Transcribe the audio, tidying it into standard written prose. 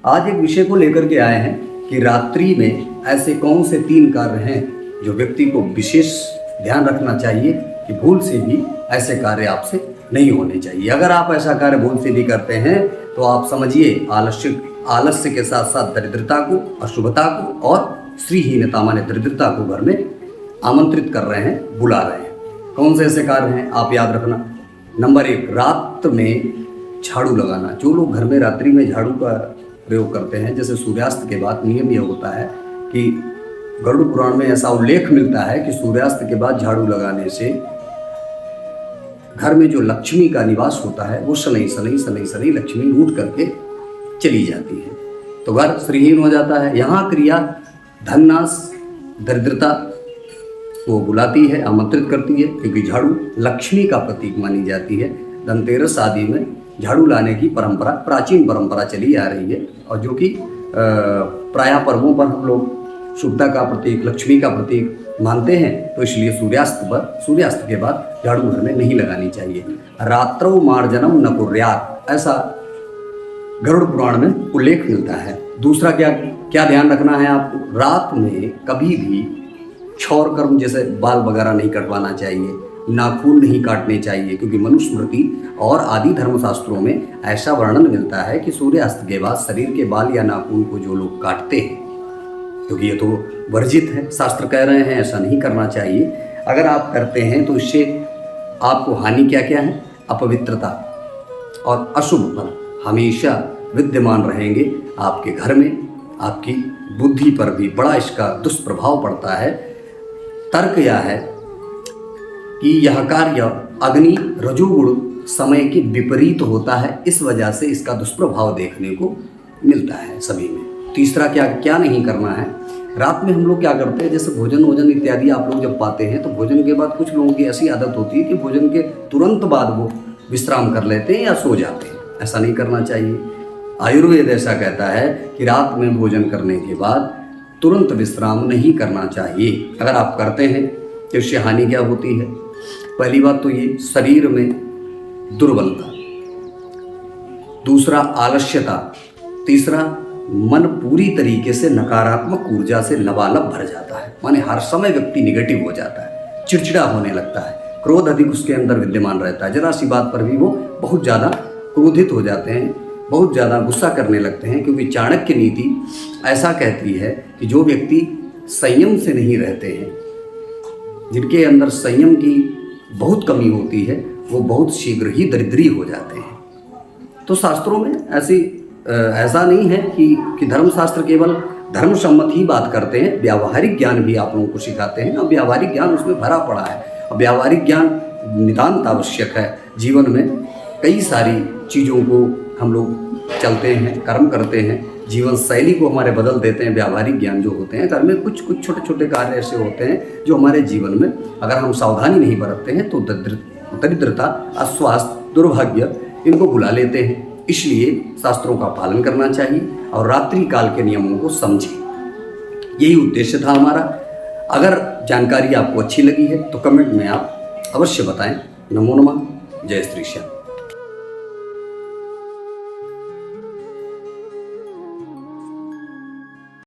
आज एक विषय को लेकर के आए हैं कि रात्रि में ऐसे कौन से 3 कार्य हैं जो व्यक्ति को विशेष ध्यान रखना चाहिए कि भूल से भी ऐसे कार्य आपसे नहीं होने चाहिए। अगर आप ऐसा कार्य भूल से भी करते हैं तो आप समझिए आलस्य के साथ साथ दरिद्रता को, अशुभता को और श्रीहीनता माने दरिद्रता को घर में आमंत्रित कर रहे हैं, बुला रहे हैं। कौन से ऐसे कार्य हैं आप याद रखना। नंबर 1, रात में झाड़ू लगाना। जो लोग घर में रात्रि में झाड़ू का प्रयोग करते हैं, जैसे सूर्यास्त के बाद नियम यह होता है कि गरुड़ पुराण में ऐसा उल्लेख मिलता है कि सूर्यास्त के बाद झाड़ू लगाने से घर में जो लक्ष्मी का निवास होता है वो शनि लक्ष्मी लूट करके चली जाती है, तो घर श्रीहीन हो जाता है। यहाँ क्रिया धननाश, दरिद्रता को बुलाती है, आमंत्रित करती है, क्योंकि झाड़ू लक्ष्मी का प्रतीक मानी जाती है। धनतेरस आदि में झाड़ू लाने की परंपरा, प्राचीन परंपरा चली आ रही है, और जो कि प्रायः पर्वों पर हम लोग शुभता का प्रतीक, लक्ष्मी का प्रतीक मानते हैं, तो इसलिए सूर्यास्त के बाद झाड़ू घर में नहीं लगानी चाहिए। रात्रौ मार्जनम न कुर्यात्, ऐसा गरुड़ पुराण में उल्लेख मिलता है। दूसरा क्या ध्यान रखना है आपको, रात में कभी भी क्षौर कर्म जैसे बाल वगैरह नहीं कटवाना चाहिए, नाखून नहीं काटने चाहिए, क्योंकि मनुस्मृति और आदि धर्मशास्त्रों में ऐसा वर्णन मिलता है कि सूर्यास्त के बाद शरीर के बाल या नाखून को जो लोग काटते हैं, क्योंकि ये तो वर्जित है, शास्त्र कह रहे हैं ऐसा नहीं करना चाहिए। अगर आप करते हैं तो इससे आपको हानि क्या क्या है, अपवित्रता और अशुभ फल हमेशा विद्यमान रहेंगे आपके घर में। आपकी बुद्धि पर भी बड़ा इसका दुष्प्रभाव पड़ता है। तर्क यह है कि यह कार्य अग्नि रजोगुण समय के विपरीत होता है, इस वजह से इसका दुष्प्रभाव देखने को मिलता है सभी में। तीसरा क्या नहीं करना है, रात में हम लोग क्या करते हैं, जैसे भोजन इत्यादि आप लोग जब पाते हैं तो भोजन के बाद कुछ लोगों की ऐसी आदत होती है कि भोजन के तुरंत बाद वो विश्राम कर लेते हैं या सो जाते हैं। ऐसा नहीं करना चाहिए। आयुर्वेद ऐसा कहता है कि रात में भोजन करने के बाद तुरंत विश्राम नहीं करना चाहिए। अगर आप करते हैं तो इससे हानि क्या होती है, पहली बात तो ये शरीर में दुर्बलता, दूसरा आलस्यता, तीसरा मन पूरी तरीके से नकारात्मक ऊर्जा से लबालब भर जाता है, माने हर समय व्यक्ति निगेटिव हो जाता है, चिड़चिड़ा होने लगता है, क्रोध अधिक उसके अंदर विद्यमान रहता है, जरा सी बात पर भी वो बहुत ज़्यादा क्रोधित हो जाते हैं, बहुत ज़्यादा गुस्सा करने लगते हैं। क्योंकि चाणक्य नीति ऐसा कहती है कि जो व्यक्ति संयम से नहीं रहते हैं, जिनके अंदर संयम की बहुत कमी होती है, वो बहुत शीघ्र ही दरिद्री हो जाते हैं। तो शास्त्रों में ऐसा नहीं है कि धर्मशास्त्र केवल धर्म सम्मत ही बात करते हैं, व्यावहारिक ज्ञान भी आप लोगों को सिखाते हैं, और व्यावहारिक ज्ञान उसमें भरा पड़ा है। और व्यावहारिक ज्ञान नितांत आवश्यक है। जीवन में कई सारी चीज़ों को हम लोग चलते हैं, कर्म करते हैं, जीवन शैली को हमारे बदल देते हैं। व्यावहारिक ज्ञान जो होते हैं, घर में कुछ छोटे छोटे कार्य ऐसे होते हैं जो हमारे जीवन में अगर हम सावधानी नहीं बरतते हैं तो दरिद्रता, अस्वास्थ्य, दुर्भाग्य इनको बुला लेते हैं। इसलिए शास्त्रों का पालन करना चाहिए और रात्रि काल के नियमों को समझें। यही उद्देश्य था हमारा। अगर जानकारी आपको अच्छी लगी है तो कमेंट में आप अवश्य बताएं। नमो नमः। जय श्री श्याम।